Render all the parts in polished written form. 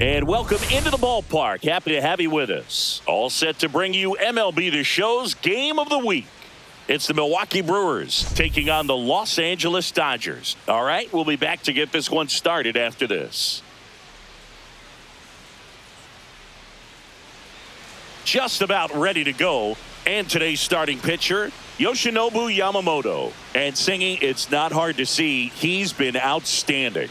And welcome into the ballpark. Happy to have you with us. All set to bring you MLB The Show's Game of the Week. It's the Milwaukee Brewers taking on the Los Angeles Dodgers. All right, we'll be back to get this one started after this. Just about ready to go. And today's starting pitcher, Yoshinobu Yamamoto. And singing, it's not hard to see, he's been outstanding.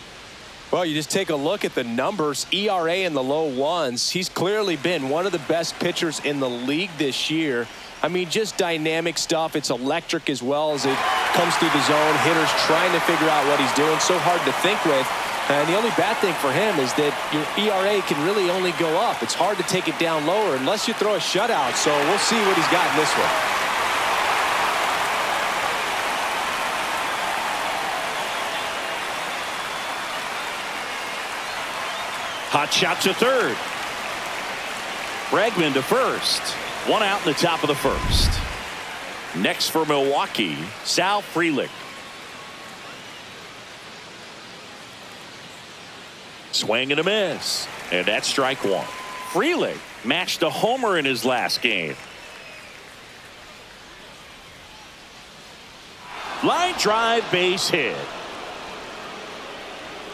Well, you just take a look at the numbers, ERA in the low ones. He's clearly been one of the best pitchers in the league this year. I mean, just dynamic stuff. It's electric as well as it comes through the zone. Hitters trying to figure out what he's doing. So hard to think with. And the only bad thing for him is that your ERA can really only go up. It's hard to take it down lower unless you throw a shutout. So we'll see what he's got in this one. Hot shot to third. Bregman to first. One out in the top of the first. Next for Milwaukee, Sal Frelick. Swing and a miss. And that's strike one. Frelick matched a homer in his last game. Line drive, base hit.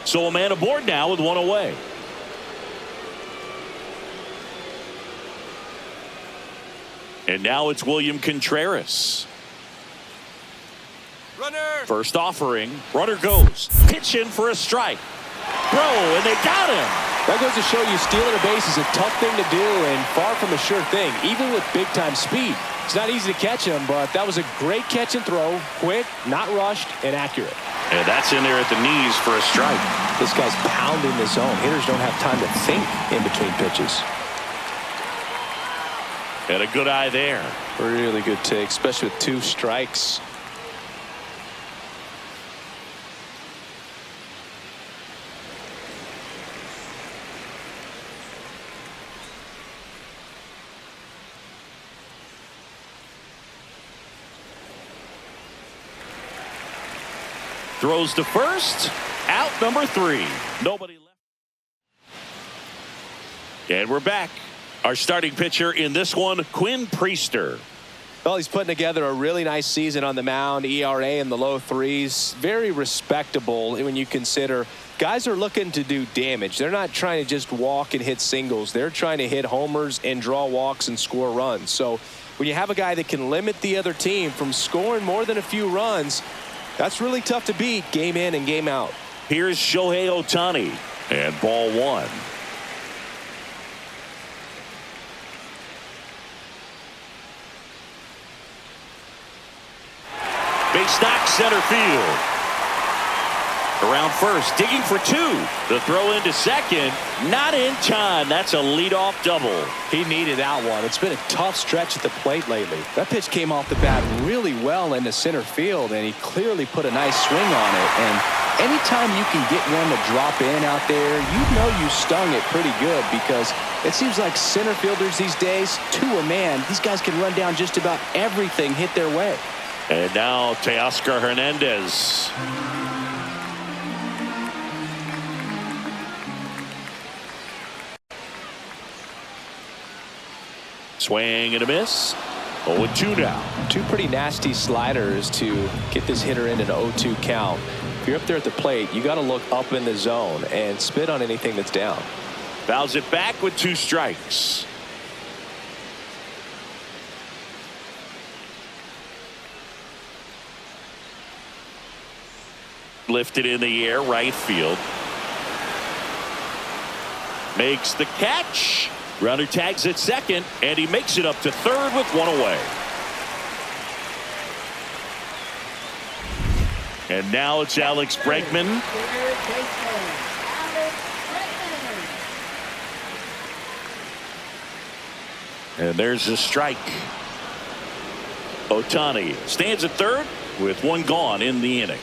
So a man aboard now with one away. And now it's William Contreras. Runner. First offering. Runner goes. Pitch in for a strike. Throw, and they got him. That goes to show you stealing a base is a tough thing to do and far from a sure thing, even with big-time speed. It's not easy to catch him, but that was a great catch and throw. Quick, not rushed, and accurate. And that's in there at the knees for a strike. This guy's pounding the zone. Hitters don't have time to think in between pitches. And a good eye there. Really good take, especially with two strikes. Throws to first. Out number 3. Nobody left. And we're back. Our starting pitcher in this one, Quinn Priester. Well, he's putting together a really nice season on the mound. ERA in the low 3s. Very respectable when you consider guys are looking to do damage. They're not trying to just walk and hit singles. They're trying to hit homers and draw walks and score runs. So when you have a guy that can limit the other team from scoring more than a few runs, that's really tough to beat game in and game out. Here's Shohei Ohtani. And ball 1. Base knock, center field. Around first, digging for 2. The throw into second, not in time. That's a leadoff double. He needed that one. It's been a tough stretch at the plate lately. That pitch came off the bat really well into center field, and he clearly put a nice swing on it. And anytime you can get one to drop in out there, you know you stung it pretty good, because it seems like center fielders these days, to a man, these guys can run down just about everything hit their way. And now Teoscar Hernandez. Swing and a miss. 0-2 now. Two pretty nasty sliders to get this hitter in an 0-2 count. If you're up there at the plate, you got to look up in the zone and spit on anything that's down. Fouls it back with 2 strikes. Lifted in the air, right field. Makes the catch. Runner tags at second, and he makes it up to third with 1 away. And now it's Alex Bregman. And there's a strike. Ohtani stands at third with 1 gone in the inning.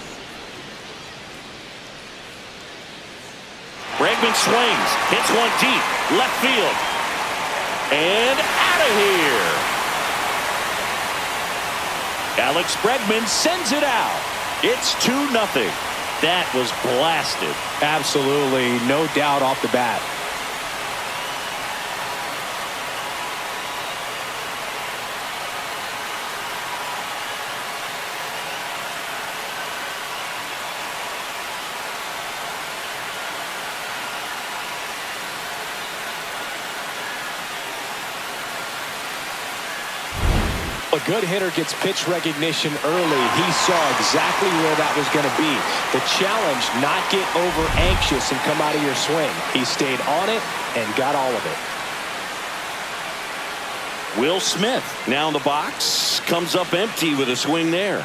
Bregman swings, hits one deep, left field, and out of here. Alex Bregman sends it out. It's 2-0. That was blasted. Absolutely, no doubt off the bat. a good hitter gets pitch recognition early. He saw exactly where that was going to be. The challenge, not get over anxious and come out of your swing. He stayed on it and got all of it. Will Smith now in the box, comes up empty with a swing there.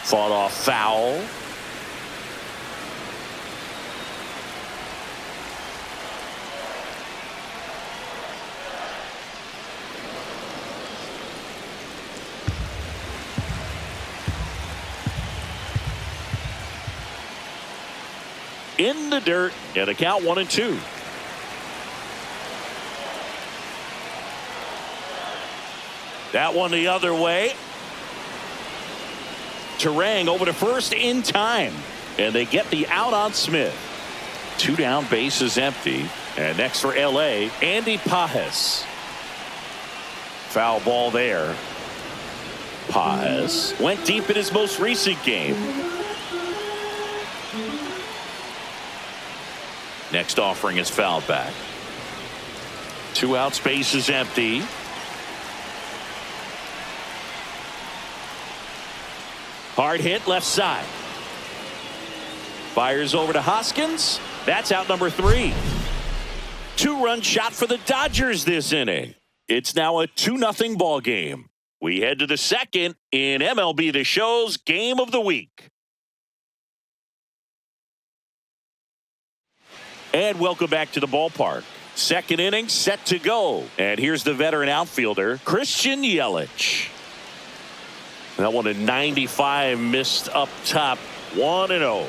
Fought off foul. In the dirt, and a count 1-2. That one the other way. Terang over to first in time, and they get the out on Smith. 2 down, bases empty, and next for LA, Andy Pages. Foul ball there. Pages went deep in his most recent game. Next offering is fouled back. 2 outs, bases empty. Hard hit left side. Fires over to Hoskins. That's out number 3. 2-run shot for the Dodgers this inning. It's now a 2-0 ball game. We head to the second in MLB The Show's Game of the Week. And welcome back to the ballpark. Second inning set to go. And here's the veteran outfielder, Christian Yelich. That one at 95, missed up top, 1-0.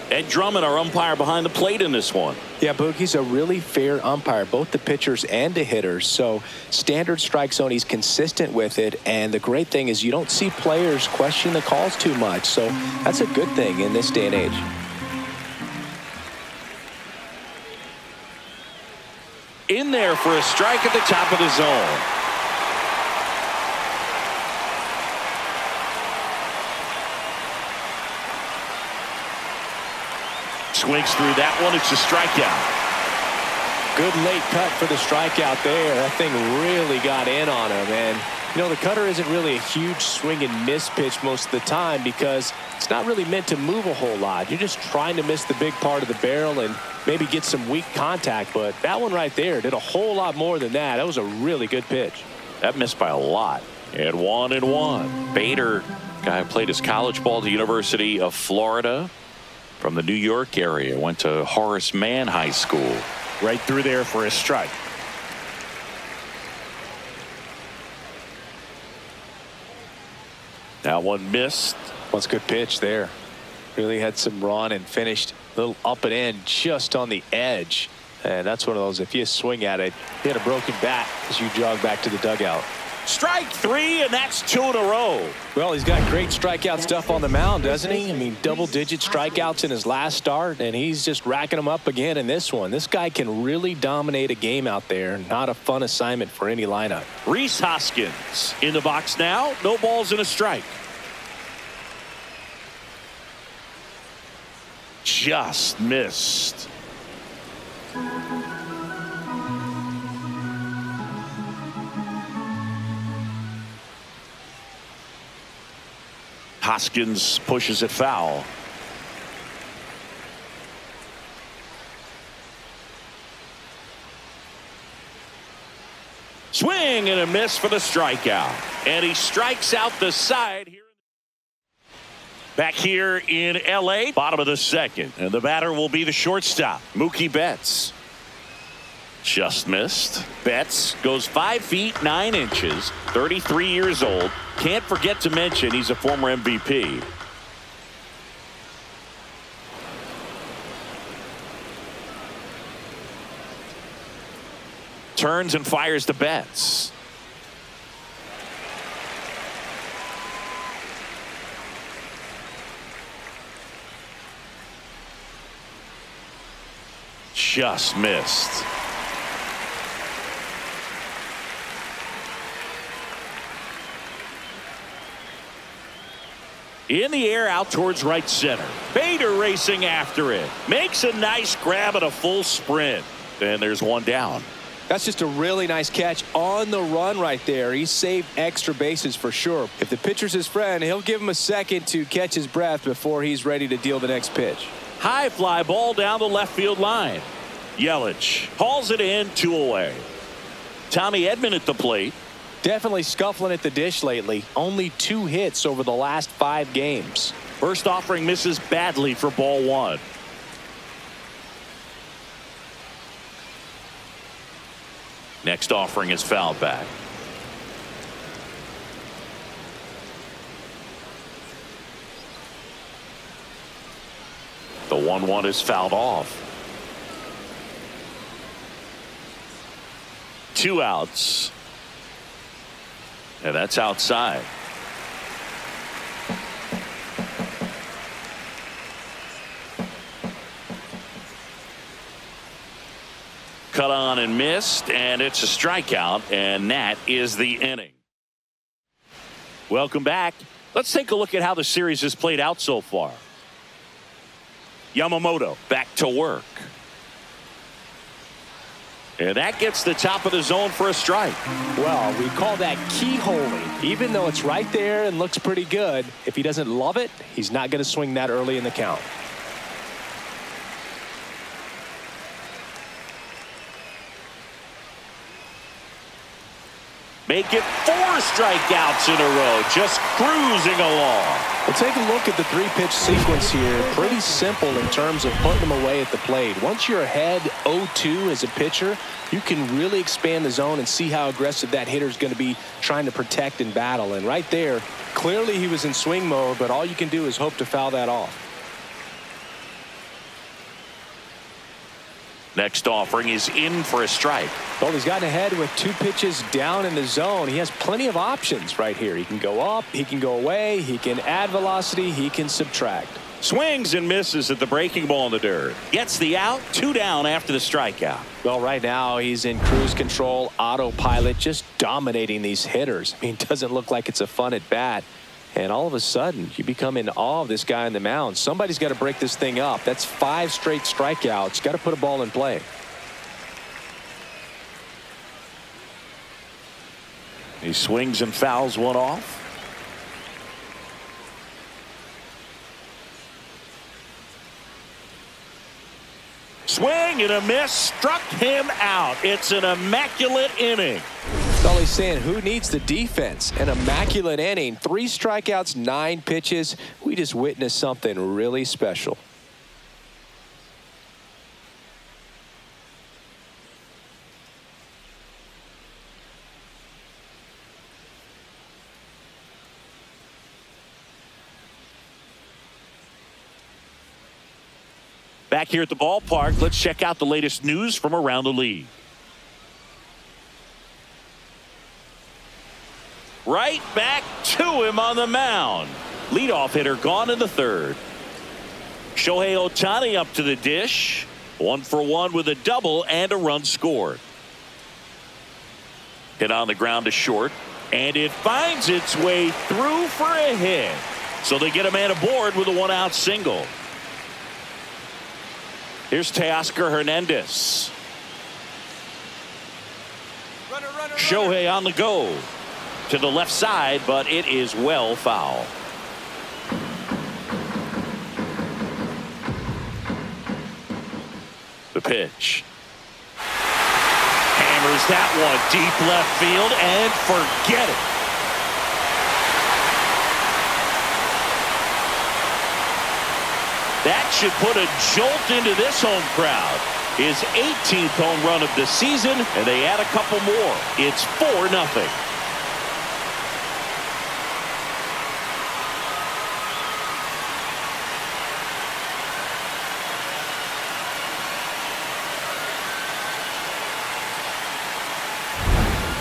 Ed Drummond, our umpire behind the plate in this one. Yeah, Boog, he's a really fair umpire, both the pitchers and the hitters. So standard strike zone, he's consistent with it. And the great thing is you don't see players question the calls too much. So that's a good thing in this day and age. In there for a strike at the top of the zone. Swings through that one. It's a strikeout. Good late cut for the strikeout there. That thing really got in on him. And, you know, the cutter isn't really a huge swing and miss pitch most of the time because it's not really meant to move a whole lot. You're just trying to miss the big part of the barrel and maybe get some weak contact. But that one right there did a whole lot more than that. That was a really good pitch. That missed by a lot. And 1-1. Bader, guy who played his college ball at the University of Florida. From the New York area, went to Horace Mann High School. Right through there for a strike. That one missed. What's a good pitch there. Really had some run and finished a little up and in just on the edge. And that's one of those, if you swing at it, hit a broken bat as you jog back to the dugout. Strike 3, and that's 2 in a row. Well, he's got great strikeout stuff on the mound, doesn't he? I mean, double-digit strikeouts in his last start, and he's just racking them up again in this one. This guy can really dominate a game out there. Not a fun assignment for any lineup. Rhys Hoskins in the box now. No balls and a strike. Just missed. Hoskins pushes it foul. Swing and a miss for the strikeout. And he strikes out the side here. Back here in LA, bottom of the second. And the batter will be the shortstop, Mookie Betts. Just missed. Betts goes 5 feet 9 inches, 33 years old. Can't forget to mention he's a former MVP. Turns and fires to Betts. Just missed. In the air out towards right center. Bader racing after it. Makes a nice grab at a full sprint. And there's one down. That's just a really nice catch on the run right there. He saved extra bases for sure. If the pitcher's his friend, he'll give him a second to catch his breath before he's ready to deal the next pitch. High fly ball down the left field line. Yelich hauls it in, 2 away. Tommy Edman at the plate. Definitely scuffling at the dish lately. Only 2 hits over the last 5 games. First offering misses badly for ball 1. Next offering is fouled back. The 1-1 is fouled off. 2 outs. And that's outside. Cut on and missed, and it's a strikeout, and that is the inning. Welcome back. Let's take a look at how the series has played out so far. Yamamoto back to work. And that gets the top of the zone for a strike. Well, we call that keyholing. Even though it's right there and looks pretty good, if he doesn't love it, he's not going to swing that early in the count. Make it 4 strikeouts in a row, just cruising along. Well, take a look at the 3-pitch sequence here. Pretty simple in terms of putting them away at the plate. Once you're ahead 0-2 as a pitcher, you can really expand the zone and see how aggressive that hitter is going to be trying to protect and battle. And right there, clearly he was in swing mode, but all you can do is hope to foul that off. Next offering is in for a strike. Well, he's gotten ahead with 2 pitches down in the zone. He has plenty of options right here. He can go up, he can go away, he can add velocity, he can subtract. Swings and misses at the breaking ball in the dirt. Gets the out, 2 down after the strikeout. Well, right now he's in cruise control, autopilot, just dominating these hitters. I mean, it doesn't look like it's a fun at bat. And all of a sudden, you become in awe of this guy on the mound. Somebody's got to break this thing up. That's 5 straight strikeouts. Got to put a ball in play. He swings and fouls one off. Swing and a miss, struck him out. It's an immaculate inning. All he's saying, who needs the defense? An immaculate inning. 3 strikeouts, 9 pitches. We just witnessed something really special. Back here at the ballpark, let's check out the latest news from around the league. Right back to him on the mound. Leadoff hitter gone in the 3rd. Shohei Ohtani up to the dish. 1 for 1 with a double and a run scored. Hit on the ground to short. And it finds its way through for a hit. So they get a man aboard with a 1-out single. Here's Teoscar Hernandez. Shohei on the go. To the left side, but it is well foul. The pitch. Hammers that one deep left field and forget it. That should put a jolt into this home crowd. His 18th home run of the season, and they add a couple more. It's 4-0.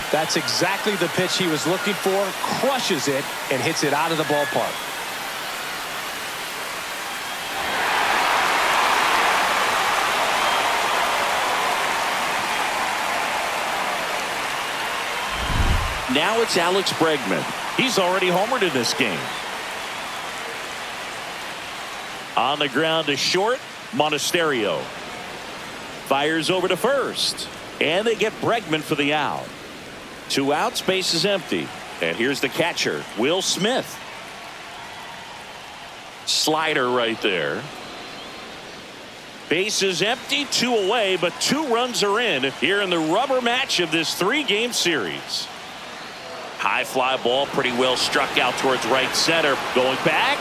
That's exactly the pitch he was looking for. Crushes it and hits it out of the ballpark. Now it's Alex Bregman. He's already homered in this game. On the ground to short, Monasterio. Fires over to first. And they get Bregman for the out. 2 outs, base is empty. And here's the catcher, Will Smith. Slider right there. Base is empty, 2 away, but 2 runs are in here in the rubber match of this 3-game series. High fly ball, pretty well struck out towards right center. Going back.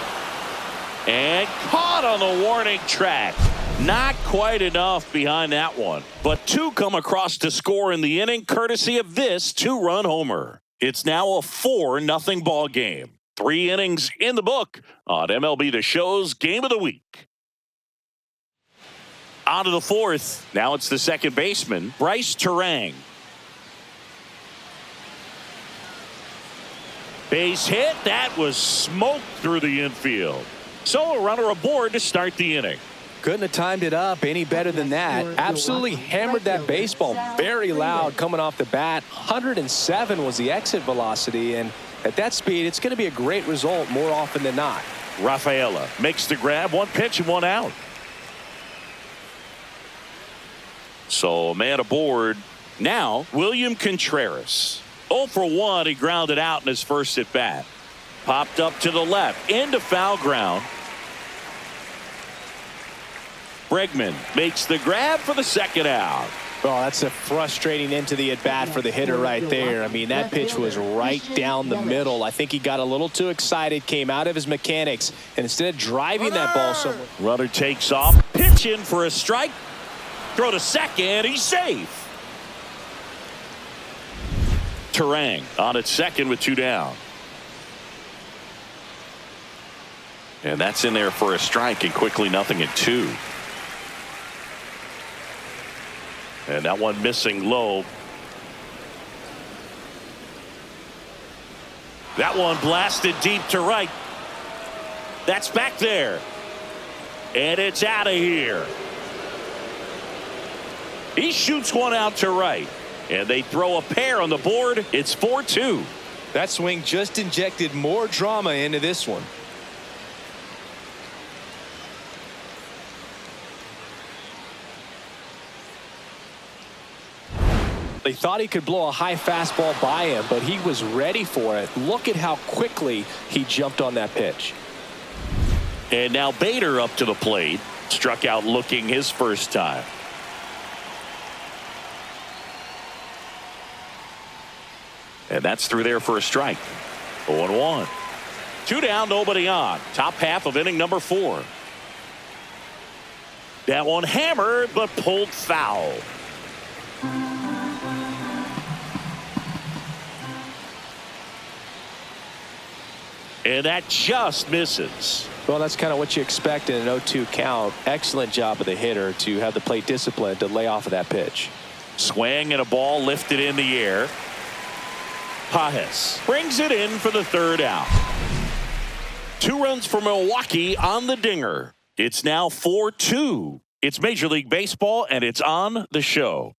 And caught on the warning track. Not quite enough behind that one. But 2 come across to score in the inning, courtesy of this 2-run homer. It's now a 4-0 ball game. 3 innings in the book on MLB The Show's Game of the Week. On to the 4th. Now it's the second baseman, Bryce Turang. Base hit. That was smoked through the infield. So a runner aboard to start the inning. Couldn't have timed it up any better than that. Absolutely hammered that baseball very loud coming off the bat. 107 was the exit velocity, and at that speed, it's going to be a great result more often than not. Rafaela makes the grab. 1 pitch and 1 out. So a man aboard. Now, William Contreras. 0 for 1. He grounded out in his first at bat. Popped up to the left. Into foul ground. Bregman makes the grab for the second out. Oh, that's a frustrating end to the at-bat for the hitter right there. I mean, that pitch was right down the middle. I think he got a little too excited, came out of his mechanics, and instead of driving that ball somewhere. Runner takes off. Pitch in for a strike. Throw to second. He's safe. Turang on at second with 2 down. And that's in there for a strike, and quickly 0-2. And that one missing low. That one blasted deep to right. That's back there. And it's out of here. He shoots one out to right. And they throw a pair on the board. It's 4-2. That swing just injected more drama into this one. They thought he could blow a high fastball by him, but he was ready for it. Look at how quickly he jumped on that pitch. And now Bader up to the plate. Struck out looking his first time. And that's through there for a strike. 0-1. 2 down, nobody on. Top half of inning number 4. That one hammered, but pulled foul. And that just misses. Well, that's kind of what you expect in an 0-2 count. Excellent job of the hitter to have the plate discipline to lay off of that pitch. Swing and a ball lifted in the air. Pajes brings it in for the 3rd out. 2 runs for Milwaukee on the dinger. It's now 4-2. It's Major League Baseball, and it's on the show.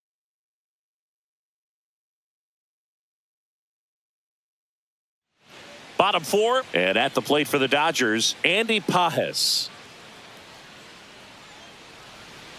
Bottom 4, and at the plate for the Dodgers, Andy Pajes.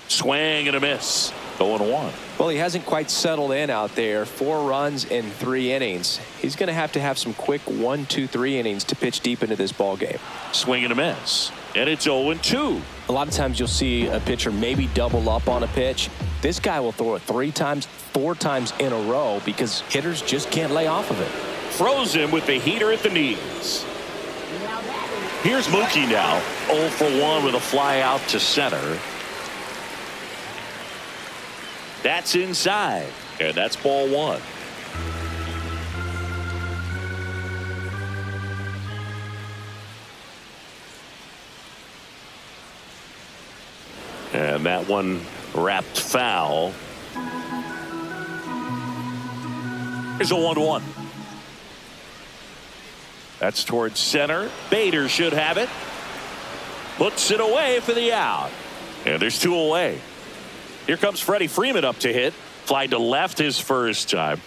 Swing and a miss. 0-1. Well, he hasn't quite settled in out there. 4 runs in 3 innings. He's going to have some quick 1, 2, 3 innings to pitch deep into this ball game. Swing and a miss. And it's 0-2. A lot of times you'll see a pitcher maybe double up on a pitch. This guy will throw it 3 times, 4 times in a row because hitters just can't lay off of it. Throws him with the heater at the knees. Here's Mookie now. 0 for 1 with a fly out to center. That's inside. And that's ball 1. And that one wrapped foul. Here's a 1-1. That's towards center. Bader should have it. Puts it away for the out. And there's 2 away. Here comes Freddie Freeman up to hit. Fly to left his first time.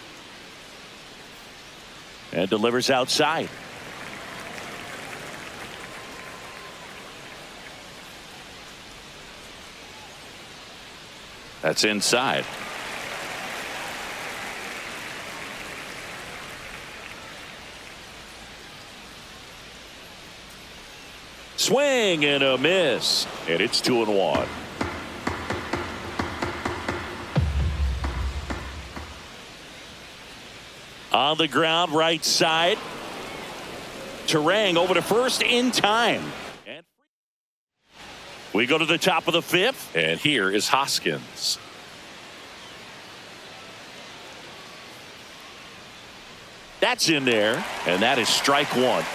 And delivers outside. That's inside. Swing and a miss, and it's 2-1. On the ground, right side. Terang over to first in time. And we go to the top of the fifth, and here is Hoskins. That's in there, and that is strike one.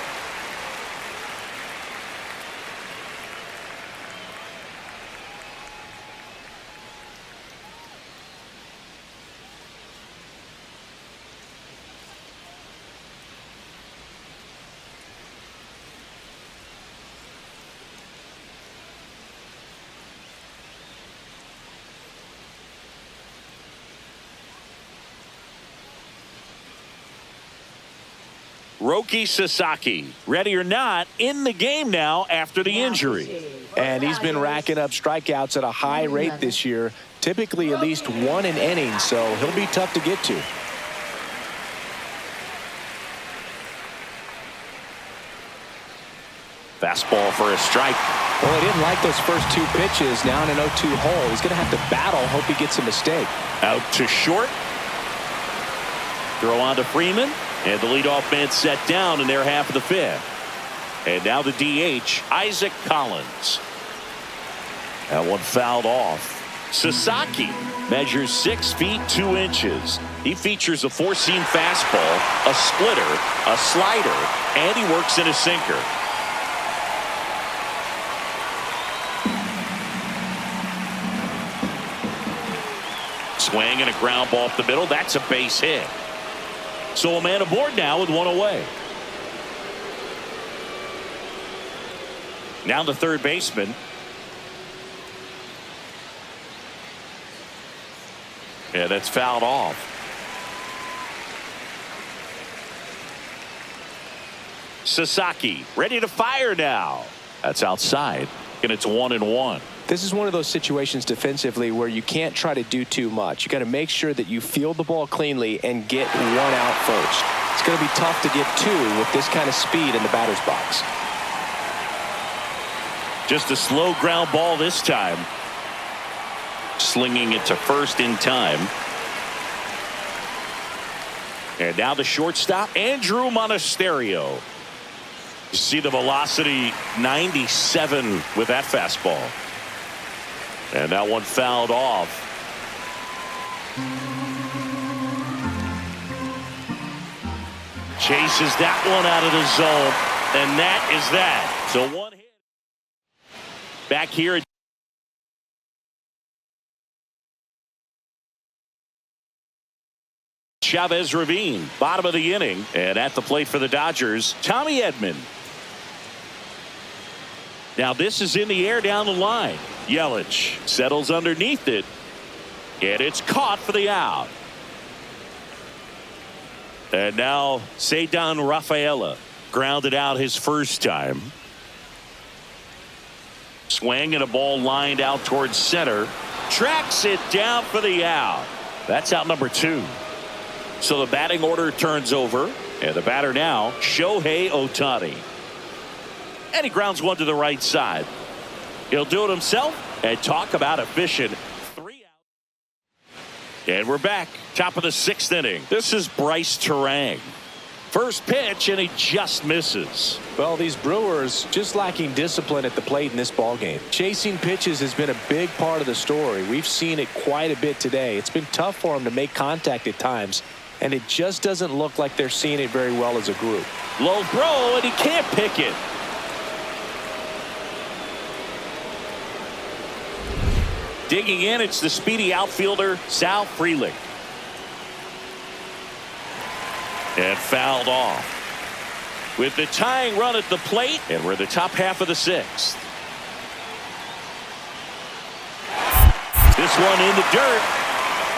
Roki Sasaki, ready or not, in the game now after the injury. And he's been racking up strikeouts at a high rate this year, typically at least one an inning, so he'll be tough to get to. Fastball for a strike. Well, he didn't like those first two pitches. Now in an 0-2 hole, he's going to have to battle, hope he gets a mistake. Out to short. Throw on to Freeman. And the leadoff man set down in their half of the fifth. And now the DH, Isaac Collins. That one fouled off. Sasaki measures 6 feet 2 inches. He features a four-seam fastball, a splitter, a slider, and he works in a sinker. Swing and a ground ball up the middle. That's a base hit. So a man aboard now with one away. Now the third baseman. Yeah, that's fouled off. Sasaki ready to fire now. That's outside, and it's 1-1. This is one of those situations defensively where you can't try to do too much. You got to make sure that you field the ball cleanly and get one out first. It's going to be tough to get two with this kind of speed in the batter's box. Just a slow ground ball this time. Slinging it to first in time. And now the shortstop, Andrew Monasterio. You see the velocity, 97 with that fastball. And that one fouled off. Chases that one out of the zone. And that is that. So one hit. Back here. Chavez Ravine, bottom of the inning. And at the plate for the Dodgers, Tommy Edman. Now this is in the air down the line. Yelich settles underneath it. And it's caught for the out. And now Ceddanne Rafaela grounded out his first time. Swing and a ball lined out towards center. Tracks it down for the out. That's out number 2. So the batting order turns over. And the batter now, Shohei Ohtani. And he grounds one to the right side. He'll do it himself and talk about efficient. 3 out. And we're back. Top of the 6th inning. This is Bryce Terang. First pitch, and he just misses. Well, these Brewers just lacking discipline at the plate in this ballgame. Chasing pitches has been a big part of the story. We've seen it quite a bit today. It's been tough for them to make contact at times, and it just doesn't look like they're seeing it very well as a group. Low throw, and he can't pick it. Digging in, it's the speedy outfielder, Sal Frelick. And fouled off. With the tying run at the plate, and we're the top half of the 6th. This one in the dirt,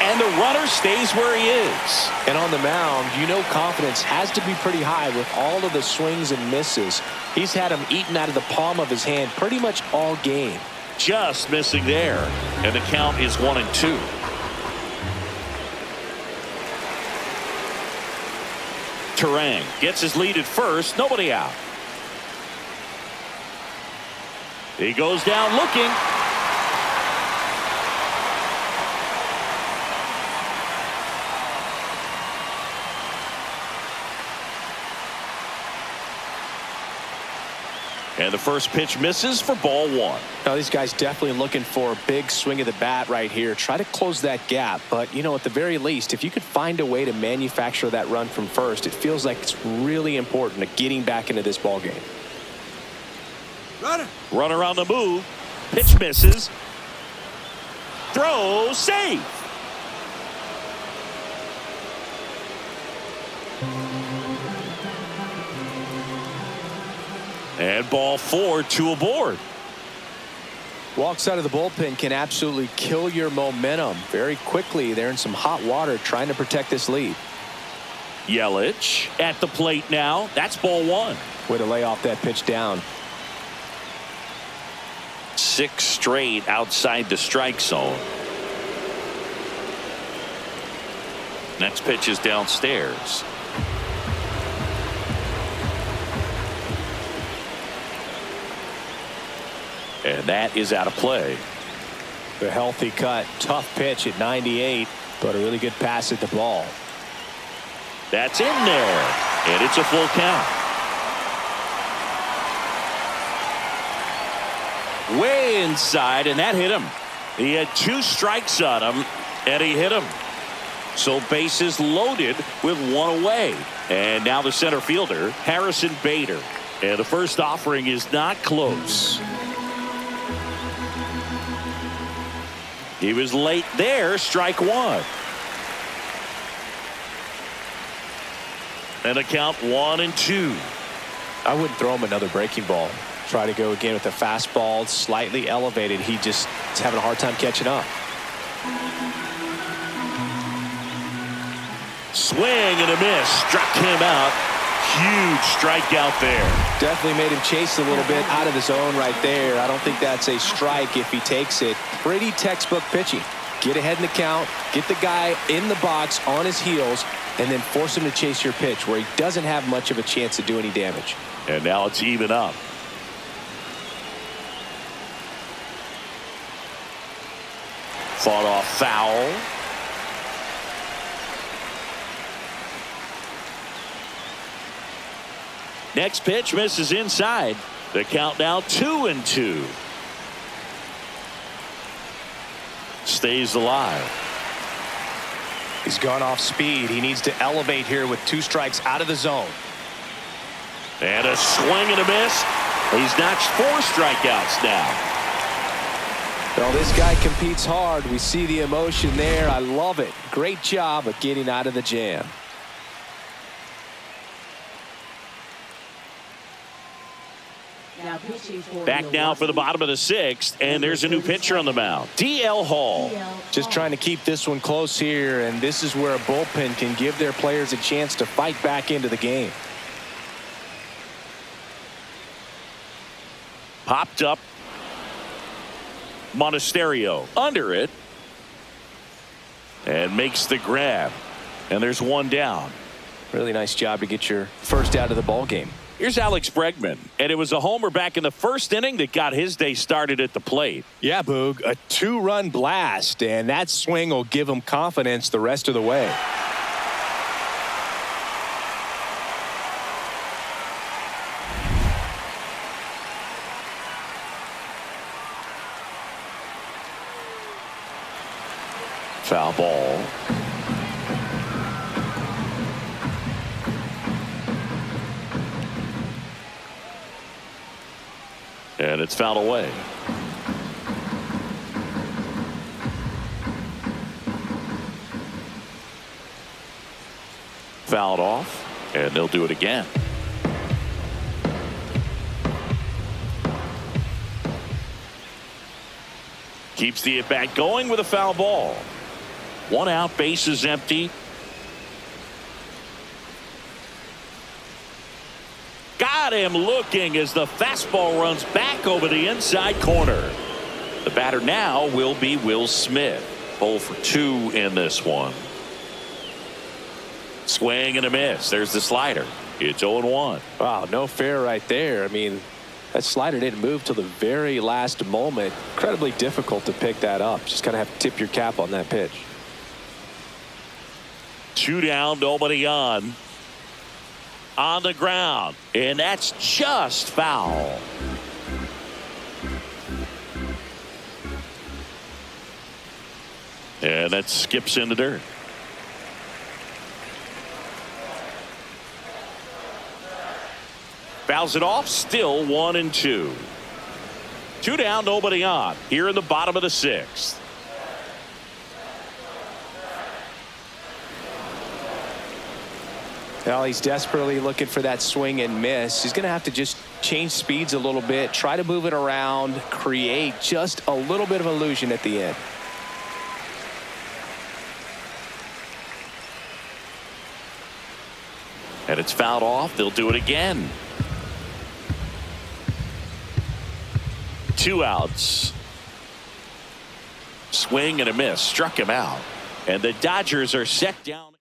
and the runner stays where he is. And on the mound, you know confidence has to be pretty high with all of the swings and misses. He's had them eaten out of the palm of his hand pretty much all game. just missing there. And the count is 1-2. Turang gets his lead at first. Nobody out. He goes down looking. And the first pitch misses for ball one. Now these guys definitely looking for a big swing of the bat right here. Try to close that gap. But, you know, at the very least, if you could find a way to manufacture that run from first, it feels like it's really important to getting back into this ball game. Runner on the move. Pitch misses. Throw safe. And ball four, 2 aboard. Walks out of the bullpen can absolutely kill your momentum very quickly. They're in some hot water trying to protect this lead. Yelich at the plate now. That's ball one. Way to lay off that pitch down. 6 straight outside the strike zone. Next pitch is downstairs. And that is out of play. The healthy cut. Tough pitch at 98, but a really good pass at the ball. That's in there. And it's a full count. Way inside, and that hit him. He had 2 strikes on him, and he hit him. So bases loaded with 1 away. And now the center fielder, Harrison Bader. And the first offering is not close. He was late there. Strike one. And a count 1-2. I wouldn't throw him another breaking ball. Try to go again with a fastball, slightly elevated. He just is having a hard time catching up. Swing and a miss. Struck him out. Huge strikeout there. Definitely made him chase a little bit out of the zone right there. I don't think that's a strike if he takes it. Pretty textbook pitching. Get ahead in the count, get the guy in the box on his heels, and then force him to chase your pitch where he doesn't have much of a chance to do any damage. And now it's even up. Fought off foul. Next pitch misses inside. The count now 2-2. Stays alive. He's gone off speed. He needs to elevate here with 2 strikes out of the zone. And a swing and a miss. He's notched 4 strikeouts now. Well, this guy competes hard. We see the emotion there. I love it. Great job of getting out of the jam. Back now for the bottom of the 6th, and there's a new pitcher on the mound, D.L. Hall. Just trying to keep this one close here, and this is where a bullpen can give their players a chance to fight back into the game. Popped up. Monasterio under it. And makes the grab. And there's 1 down. Really nice job to get your first out of the ball game. Here's Alex Bregman, and it was a homer back in the 1st inning that got his day started at the plate. Yeah, Boog, a 2-run blast, and that swing will give him confidence the rest of the way. Foul ball. And it's fouled away. Fouled off, and they'll do it again. Keeps the at-bat going with a foul ball. 1 out, bases empty. Got him looking as the fastball runs back over the inside corner. The batter now will be Will Smith. 0 for 2 in this one. Swing and a miss. There's the slider. It's 0-1. Wow, no fair right there. I mean, that slider didn't move till the very last moment. Incredibly difficult to pick that up. Just kind of have to tip your cap on that pitch. 2 down, nobody on. On the ground, and that's just foul. And that skips in the dirt. Fouls it off, still 1-2. 2 down, nobody on. Here in the bottom of the 6th. Well, he's desperately looking for that swing and miss. He's going to have to just change speeds a little bit, try to move it around, create just a little bit of illusion at the end. And it's fouled off. They'll do it again. 2 outs. Swing and a miss. Struck him out. And the Dodgers are set down.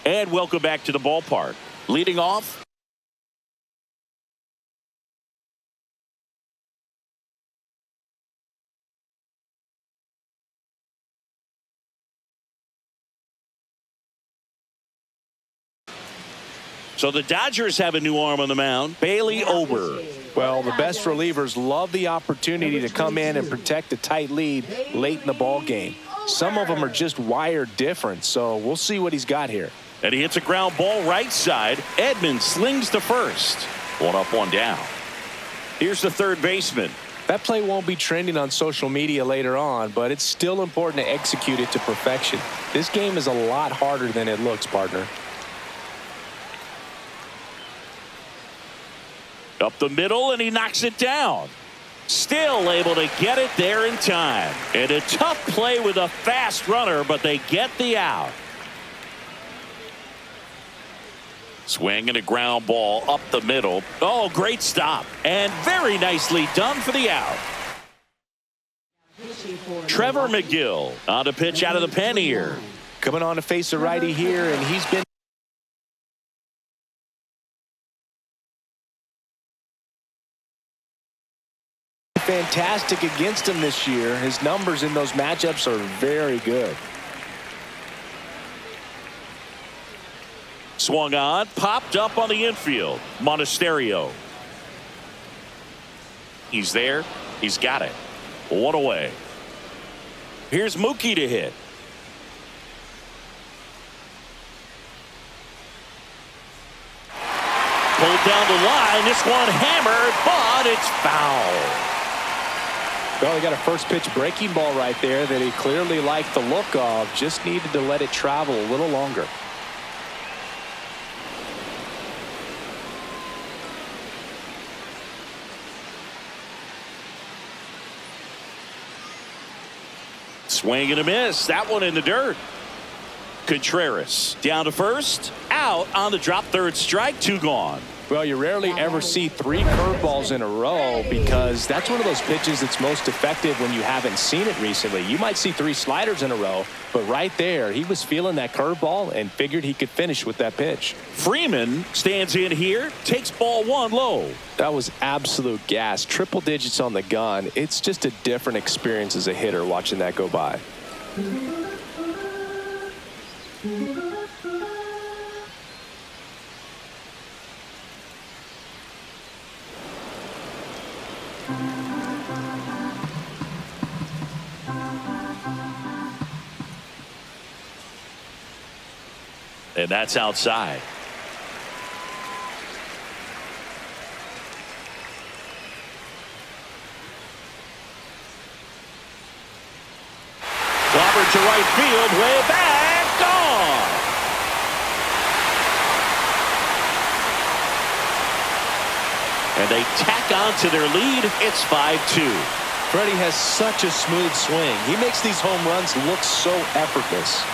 And welcome back to the ballpark. Leading off. So the Dodgers have a new arm on the mound. Bailey Ober. Well, the best relievers love the opportunity to come in and protect a tight lead late in the ball game. Some of them are just wired different, so we'll see what he's got here. And he hits a ground ball right side. Edman slings to first. 1 up, 1 down. Here's the third baseman. That play won't be trending on social media later on, but it's still important to execute it to perfection. This game is a lot harder than it looks, partner. Up the middle, and he knocks it down. Still able to get it there in time. And a tough play with a fast runner, but they get the out. Swing and a ground ball up the middle. Oh, great stop. And very nicely done for the out. Trevor McGill on to pitch out of the pen here. Coming on to face a righty here, and he's been fantastic against him this year. His numbers in those matchups are very good. Swung on, popped up on the infield. Monasterio. He's there. He's got it. 1 away. Here's Mookie to hit. Pulled down the line. This one hammered, but it's foul. Well, he got a first pitch breaking ball right there that he clearly liked the look of. Just needed to let it travel a little longer. Swing and a miss. That one in the dirt. Contreras down to first. Out on the drop. Third strike. 2 gone. Well, you rarely ever see 3 curveballs in a row because that's one of those pitches that's most effective when you haven't seen it recently. You might see 3 sliders in a row, but right there, he was feeling that curveball and figured he could finish with that pitch. Freeman stands in here, takes ball 1 low. That was absolute gas. Triple digits on the gun. It's just a different experience as a hitter watching that go by. And that's outside. Clobbered to right field, way back, gone. And they tack on to their lead. It's 5-2. Freddie has such a smooth swing. He makes these home runs look so effortless.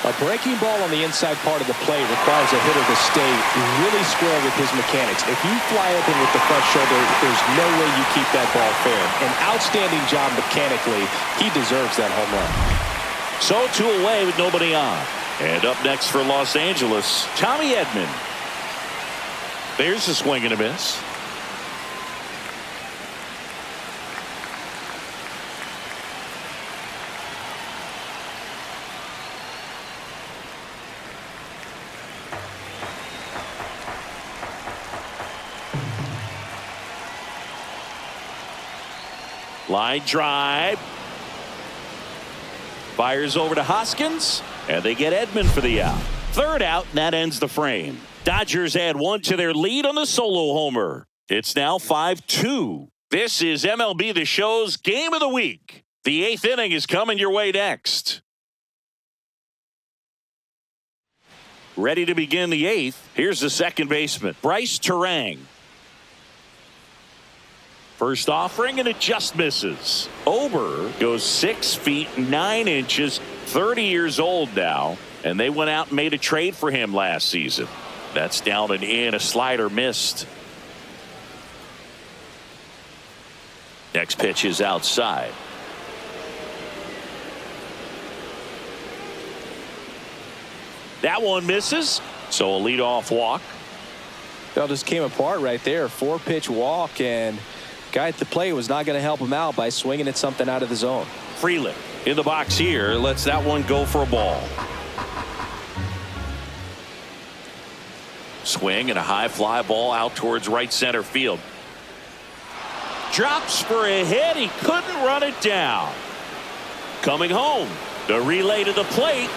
A breaking ball on the inside part of the plate requires a hitter to stay really square with his mechanics. If you fly open with the front shoulder, there's no way you keep that ball fair. An outstanding job mechanically. He deserves that home run. So 2 away with nobody on. And up next for Los Angeles, Tommy Edman. There's a swing and a miss. Line drive. Fires over to Hoskins, and they get Edman for the out. Third out, and that ends the frame. Dodgers add 1 to their lead on the solo homer. It's now 5-2. This is MLB The Show's Game of the Week. The 8th inning is coming your way next. Ready to begin the 8th. Here's the second baseman, Bryce Terang. First offering, and it just misses. Ober goes 6 feet 9 inches, 30 years old now, and they went out and made a trade for him last season. That's down and in, a slider missed. Next pitch is outside. That one misses, so a leadoff walk. That just came apart right there. 4-pitch walk, and guy at the plate was not going to help him out by swinging at something out of the zone. Freeland in the box here, lets that one go for a ball. Swing and a high fly ball out towards right center field. Drops for a hit. He couldn't run it down. Coming home. The relay to the plate.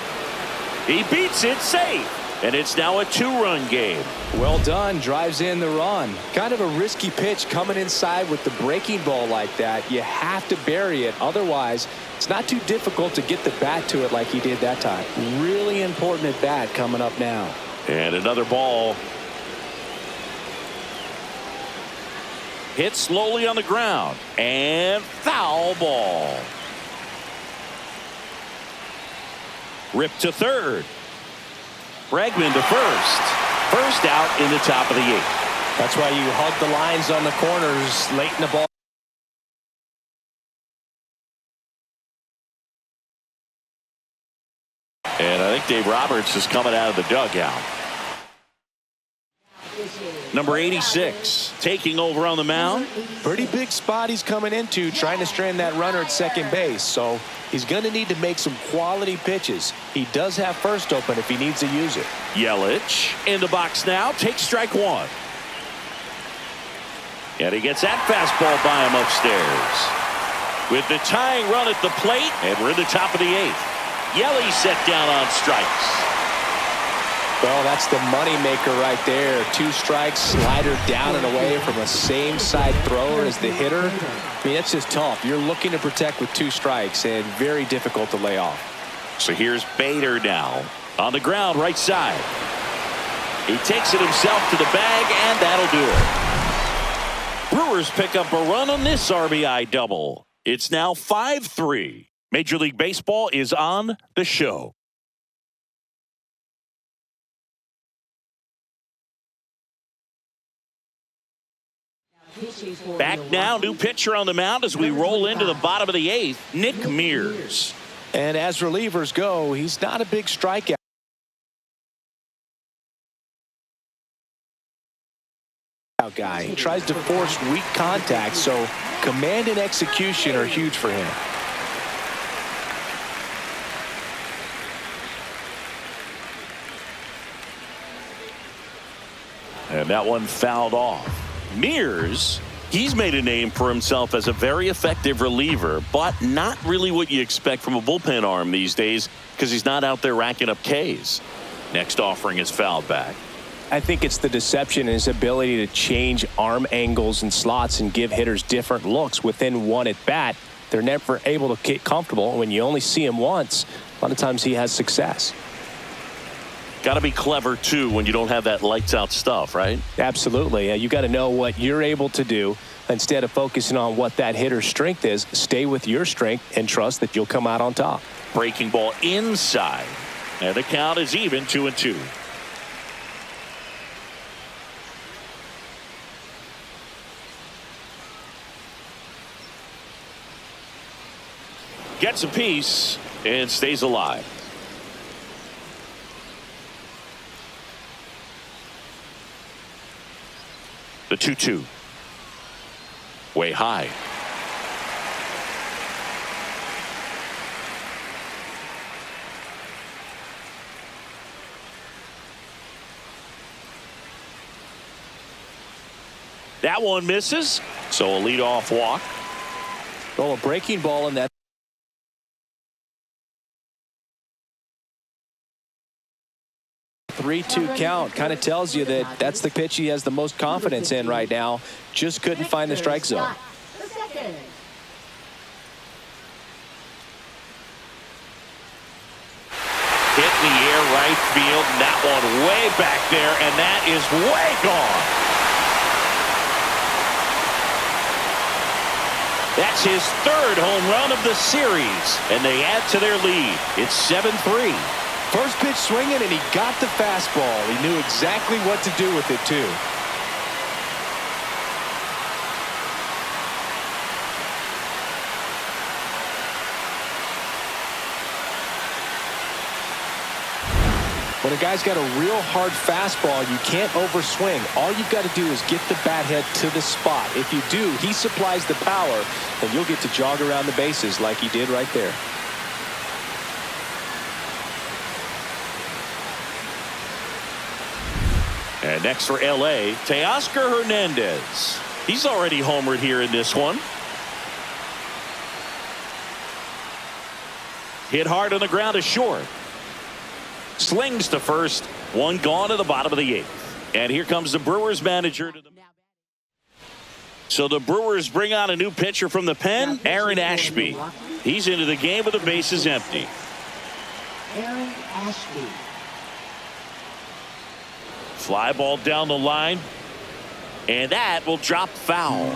He beats it safe. And it's now a 2-run game. Well done. Drives in the run. Kind of a risky pitch coming inside with the breaking ball like that. You have to bury it. Otherwise, it's not too difficult to get the bat to it like he did that time. Really important at bat coming up now. And another ball. Hit slowly on the ground. And foul ball. Ripped to third. Bregman to first. First out in the top of the 8th. That's why you hug the lines on the corners late in the ball. And I think Dave Roberts is coming out of the dugout. Number 86 taking over on the mound. Pretty big spot he's coming into, trying to strand that runner at second base. So he's going to need to make some quality pitches. He does have first open if he needs to use it. Yelich in the box now. Takes strike 1. And he gets that fastball by him upstairs. With the tying run at the plate, and we're in the top of the 8th. Yelich set down on strikes. Well, that's the money maker right there. 2 strikes, slider down and away from a same side thrower as the hitter. I mean, that's just tough. You're looking to protect with 2 strikes and very difficult to lay off. So here's Bader now on the ground right side. He takes it himself to the bag, and that'll do it. Brewers pick up a run on this RBI double. It's now 5-3. Major League Baseball is on the show. Back now, new pitcher on the mound as we roll into the bottom of the 8th, Nick Mears. And as relievers go, he's not a big strikeout guy. He tries to force weak contact, so command and execution are huge for him. And that one fouled off. Mears, he's made a name for himself as a very effective reliever, but not really what you expect from a bullpen arm these days because he's not out there racking up Ks. Next offering is fouled back. I think it's the deception in his ability to change arm angles and slots and give hitters different looks within one at bat. They're never able to get comfortable. When you only see him once, a lot of times he has success. Got to be clever, too, when you don't have that lights-out stuff, right? Absolutely. You got to know what you're able to do. Instead of focusing on what that hitter's strength is, stay with your strength and trust that you'll come out on top. Breaking ball inside. And the count is even, 2-2. Gets a piece and stays alive. The 2-2. Way high. That one misses, so a leadoff walk. Well, a breaking ball in that 3-2 count kind of tells you that that's the pitch he has the most confidence in right now. Just couldn't find the strike zone. Hit in the air right field, and that one way back there, and that is way gone. That's his third home run of the series, and they add to their lead. It's 7-3. First pitch swinging, and he got the fastball. He knew exactly what to do with it, too. When a guy's got a real hard fastball, you can't overswing. All you've got to do is get the bat head to the spot. If you do, he supplies the power, and you'll get to jog around the bases like he did right there. And next for L.A., Teoscar Hernandez. He's already homered here in this one. Hit hard on the ground to short. Slings to first. One gone to the bottom of the eighth. And here comes the Brewers manager. So the Brewers bring on a new pitcher from the pen, Aaron Ashby. He's into the game with the bases empty. Aaron Ashby. Fly ball down the line. And that will drop foul.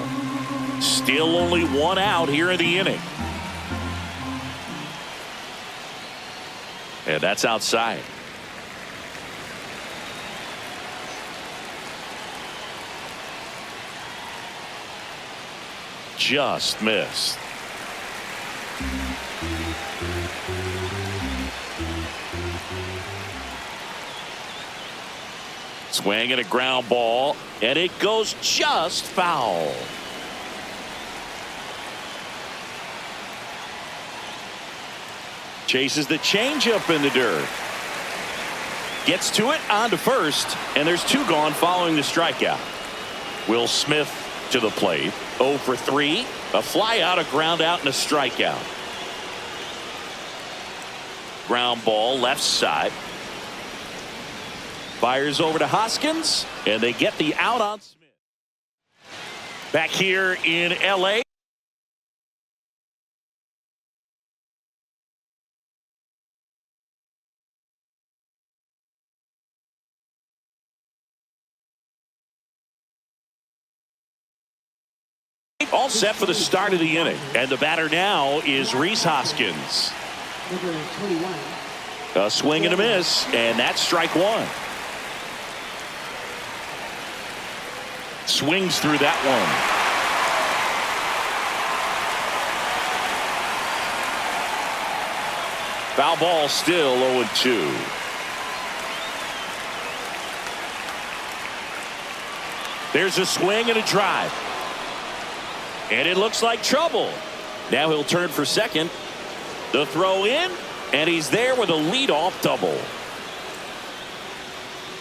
Still only one out here in the inning. And that's outside. Just missed. Swing and a ground ball, and it goes just foul. Chases the changeup in the dirt. Gets to it onto first, and there's two gone following the strikeout. Will Smith to the plate. 0 for 3. A fly out, a ground out, and a strikeout. Ground ball left side. Fires over to Hoskins, and they get the out on Smith. Back here in L.A. All set for the start of the inning. And the batter now is Rhys Hoskins. Number 21. A swing and a miss, and that's strike one. Swings through that one. Foul ball, still 0-2. There's a swing and a drive. And it looks like trouble. Now he'll turn for second. The throw in, and he's there with a leadoff double.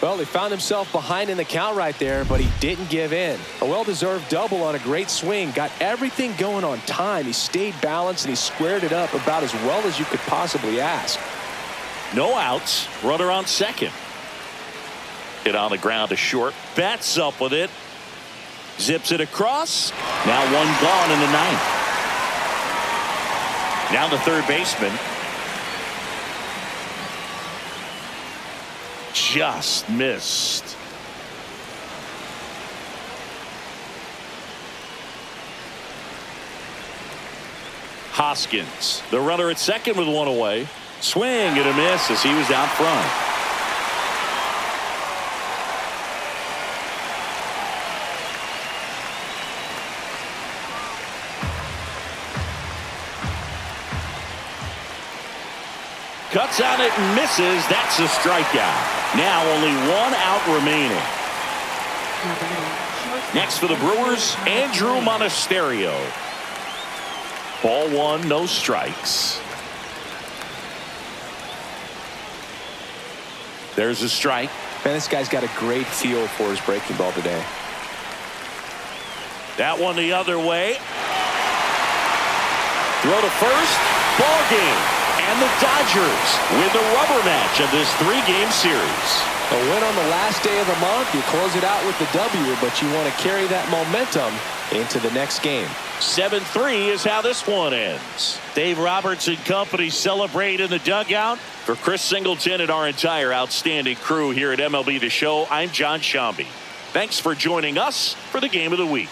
Well, he found himself behind in the count right there, but he didn't give in. A well-deserved double on a great swing. Got everything going on time. He stayed balanced, and he squared it up about as well as you could possibly ask. No outs. Runner on second. Hit on the ground to short. Bats up with it. Zips it across. Now one gone in the ninth. Now the third baseman. Just missed. Hoskins, the runner at second with one away. Swing and a miss as he was out front. Cuts on it and misses. That's a strikeout. Now only one out remaining. Next for the Brewers, Andrew Monasterio. Ball one, no strikes. There's a strike. Man, this guy's got a great feel for his breaking ball today. That one the other way. Throw to first. Ball game. And the Dodgers win the rubber match of this 3-game series. A win on the last day of the month. You close it out with the W, but you want to carry that momentum into the next game. 7-3 is how this one ends. Dave Roberts and company celebrate in the dugout. For Chris Singleton and our entire outstanding crew here at MLB The Show, I'm John Shambi. Thanks for joining us for the Game of the Week.